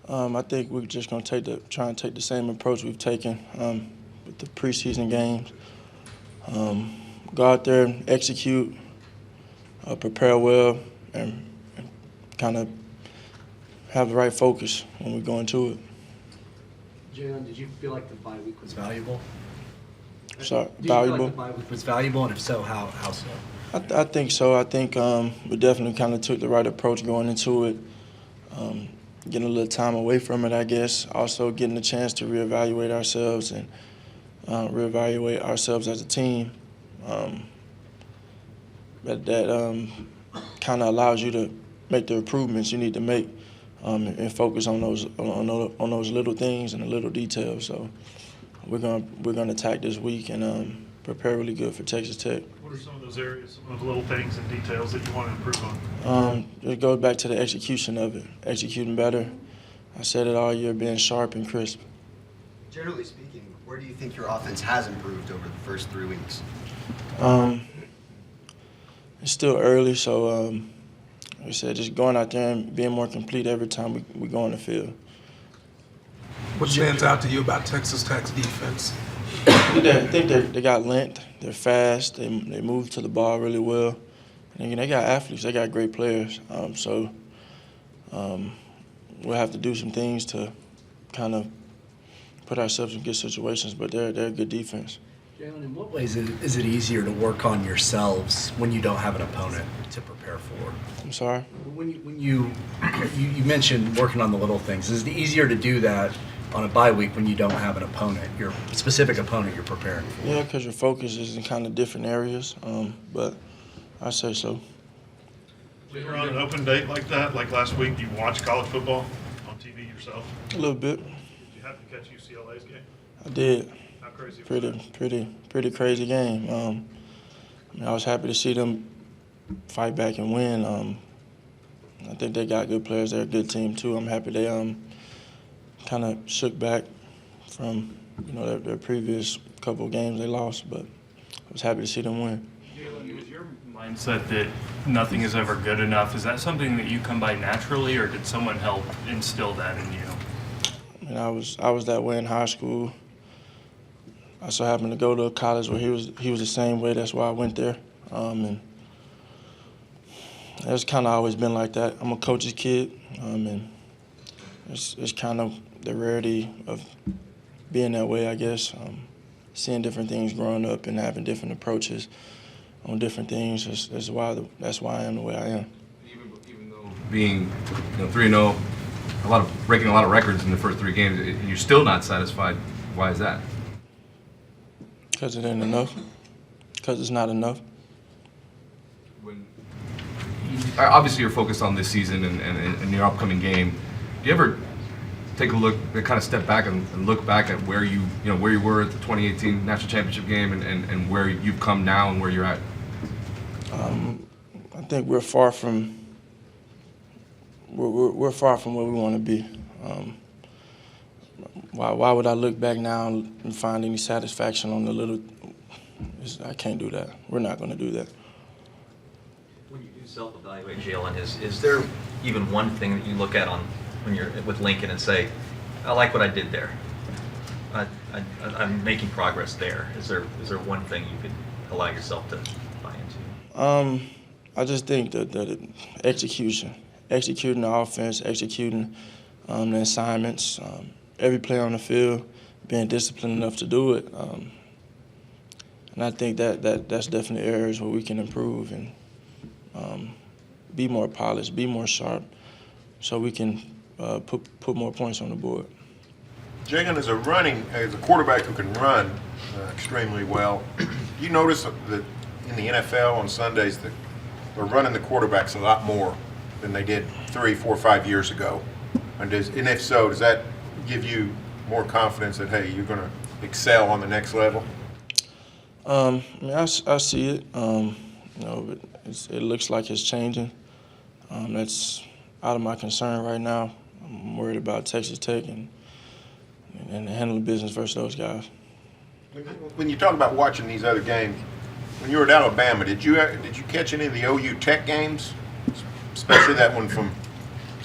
I think we're just going to try and take the same approach we've taken with the preseason games. Go out there, execute, prepare well, and kind of have the right focus when we go into it. Jalen, did you feel like the bye week was valuable? Sorry, Do you valuable? feel like the bye week was valuable, and if so, how so? I think so. I think we definitely kind of took the right approach going into it. Getting a little time away from it, I guess. Also getting a chance to reevaluate ourselves and reevaluate ourselves as a team. That kind of allows you to make the improvements you need to make and focus on those little things and the little details. So we're gonna attack this week and prepare really good for Texas Tech. What are some of those areas, some of the little things and details that you want to improve on? It goes back to the execution of it, executing better. I said it all year, being sharp and crisp. Generally speaking, where do you think your offense has improved over the first 3 weeks? It's still early, so like I said, just going out there and being more complete every time we go on the field. What stands out to you about Texas Tech's defense? I think they got length. They're fast. They move to the ball really well. And they got athletes. They got great players. So we'll have to do some things to kind of put ourselves in good situations. But they're a good defense. Jalen, in what ways is it easier to work on yourselves when you don't have an opponent to prepare for? I'm sorry? When you mentioned working on the little things, is it easier to do that on a bye week when you don't have an opponent, your specific opponent you're preparing for? Yeah, because your focus is in kind of different areas. But I say so. When you're on an open date like that, like last week, do you watch college football on TV yourself? A little bit. Did you happen to catch UCLA's game? I did. How crazy was that? Pretty crazy game. I was happy to see them fight back and win. I think they got good players. They're a good team too. I'm happy they kind of shook back from their previous couple of games they lost, but I was happy to see them win. Jalen, is your mindset that nothing is ever good enough? Is that something that you come by naturally, or did someone help instill that in you? I was that way in high school. I so happened to go to a college where he was the same way. That's why I went there. And it's kind of always been like that. I'm a coach's kid, and it's kind of the rarity of being that way, I guess. Seeing different things growing up and having different approaches on different things. That's why I am the way I am. Even though being 3-0, breaking a lot of records in the first 3 games, you're still not satisfied. Why is that? Because it ain't enough. Because it's not enough. Obviously, you're focused on this season and your upcoming game. Do you ever take a look, kind of step back and look back at where you were at the 2018 national championship game and where you've come now and where you're at? I think we're far from where we want to be. Why would I look back now and find any satisfaction on the little? I can't do that. We're not going to do that. When you do self-evaluate, Jalen, is there even one thing that you look at when you're with Lincoln and say, I like what I did there. I'm making progress there. Is there one thing you could allow yourself to buy into? I just think that executing the offense, executing the assignments, every play on the field, being disciplined enough to do it. And I think that's definitely areas where we can improve and be more polished, be more sharp, so we can put more points on the board. Jalen, as a quarterback who can run extremely well, you notice that in the NFL on Sundays that they're running the quarterbacks a lot more than they did 3, 4, 5 years ago. And if so, does that give you more confidence that, hey, you're going to excel on the next level? I see it. But it looks like it's changing. That's out of my concern right now. I'm worried about Texas Tech and handling business versus those guys. When you talk about watching these other games, when you were at Alabama, did you catch any of the OU Tech games, especially that one from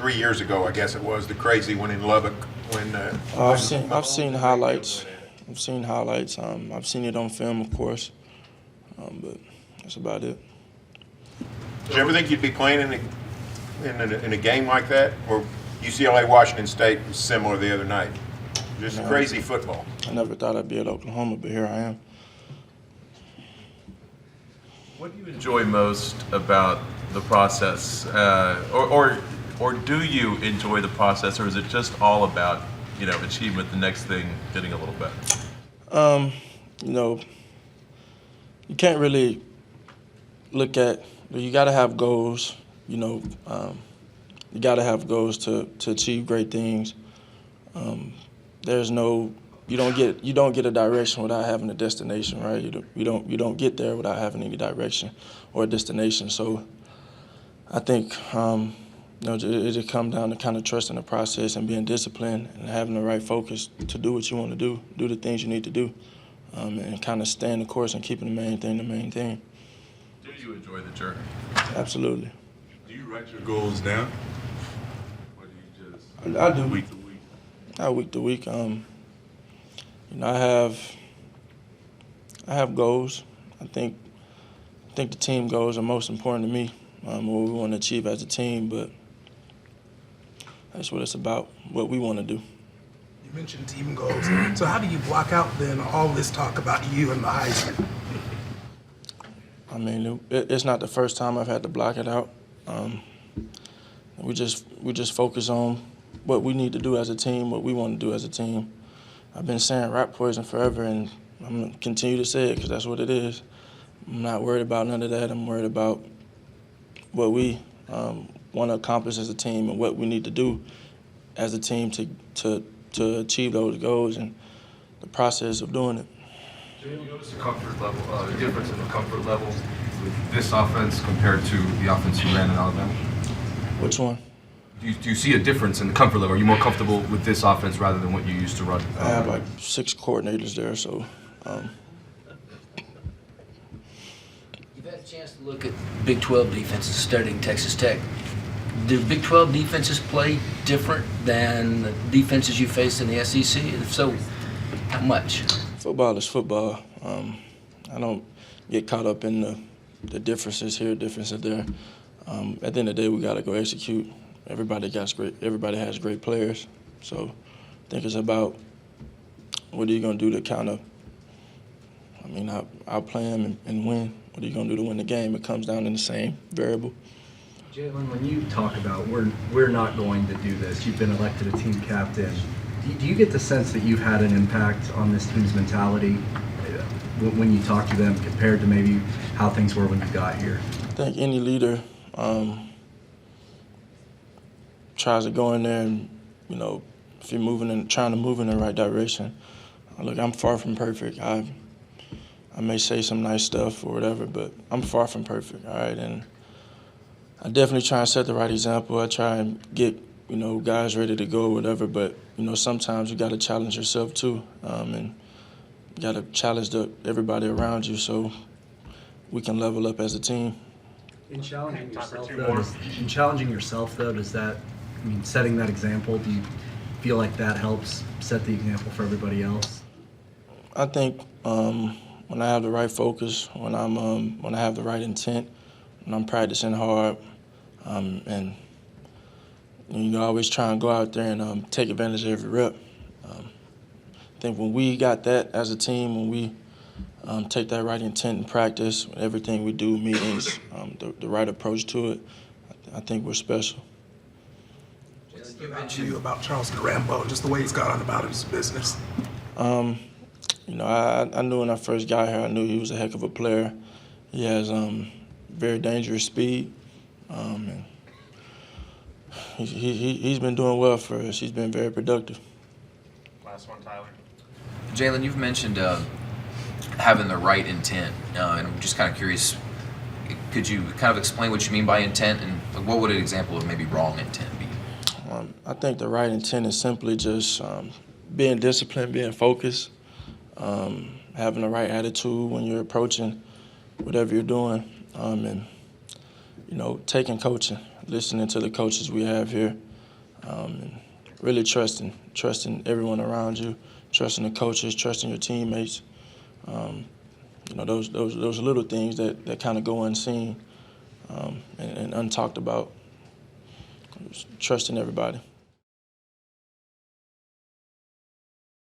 3 years ago, I guess it was, the crazy one in Lubbock when. I've seen highlights. I've seen highlights. I've seen it on film, of course, but that's about it. Did you ever think you'd be playing in a game like that? Or UCLA Washington State was similar the other night? Just No. crazy football. I never thought I'd be at Oklahoma, but here I am. What do you enjoy most about the process, or do you enjoy the process, or is it just all about achievement, the next thing, getting a little better? You can't really look at. You got to have goals. You got to have goals to achieve great things. There's no. You don't get a direction without having a destination, right? You don't get there without having any direction or a destination. So I think it just comes down to kind of trusting the process and being disciplined and having the right focus to do what you want to do the things you need to do, and kind of staying the course and keeping the main thing. Do you enjoy the journey? Absolutely. Do you write your goals down, or do you just I do. week to week? Week to week. I have goals. I think the team goals are most important to me. What we want to achieve as a team, but that's what it's about. What we want to do. You mentioned team goals. So how do you block out then all this talk about you and the Heisman? I mean, it's not the first time I've had to block it out. We just focus on what we need to do as a team, what we want to do as a team. I've been saying rat poison forever, and I'm going to continue to say it because that's what it is. I'm not worried about none of that. I'm worried about what we want to accomplish as a team and what we need to do as a team to achieve those goals and the process of doing it. Do you notice the comfort level, the difference in the comfort level with this offense compared to the offense you ran in Alabama? Which one? Do you see a difference in the comfort level? Are you more comfortable with this offense rather than what you used to run? I have like 6 coordinators there, so. You've had a chance to look at Big 12 defenses studying Texas Tech. Do Big 12 defenses play different than the defenses you face in the SEC? If so, how much? Football is football. I don't get caught up in the differences here, differences there. At the end of the day, we got to go execute. Everybody has great players. So I think it's about what are you going to do to kind of, outplay them and win. What are you going to do to win the game? It comes down to the same variable. Jalen, when you talk about we're not going to do this, you've been elected a team captain. Do you get the sense that you've had an impact on this team's mentality when you talk to them compared to maybe how things were when you got here? I think any leader tries to go in there and, if you're trying to move in the right direction. Look, I'm far from perfect. I may say some nice stuff or whatever, but I'm far from perfect, all right? And I definitely try and set the right example. I try and get, guys ready to go or whatever, but, sometimes you got to challenge yourself too, and you got to challenge everybody around you so we can level up as a team. In challenging yourself, though, does that, setting that example, do you feel like that helps set the example for everybody else? I think when I have the right focus, when I have the right intent, when I'm practicing hard, and you always try and go out there and take advantage of every rep. I think when we got that as a team, when we take that right intent in practice, everything we do, meetings, the right approach to it, I think we're special. You mentioned about Charleston Rambo, just the way he's gone on about his business. I knew when I first got here, I knew he was a heck of a player. He has very dangerous speed, and he's been doing well for us. He's been very productive. Last one, Tyler. Jalen, you've mentioned having the right intent, and I'm just kind of curious, could you kind of explain what you mean by intent, and what would an example of maybe wrong intent be? I think the right intent is simply just being disciplined, being focused, having the right attitude when you're approaching whatever you're doing, and taking coaching, listening to the coaches we have here, and really trusting everyone around you, trusting the coaches, trusting your teammates. Those little things that kind of go unseen and untalked about. Trusting everybody.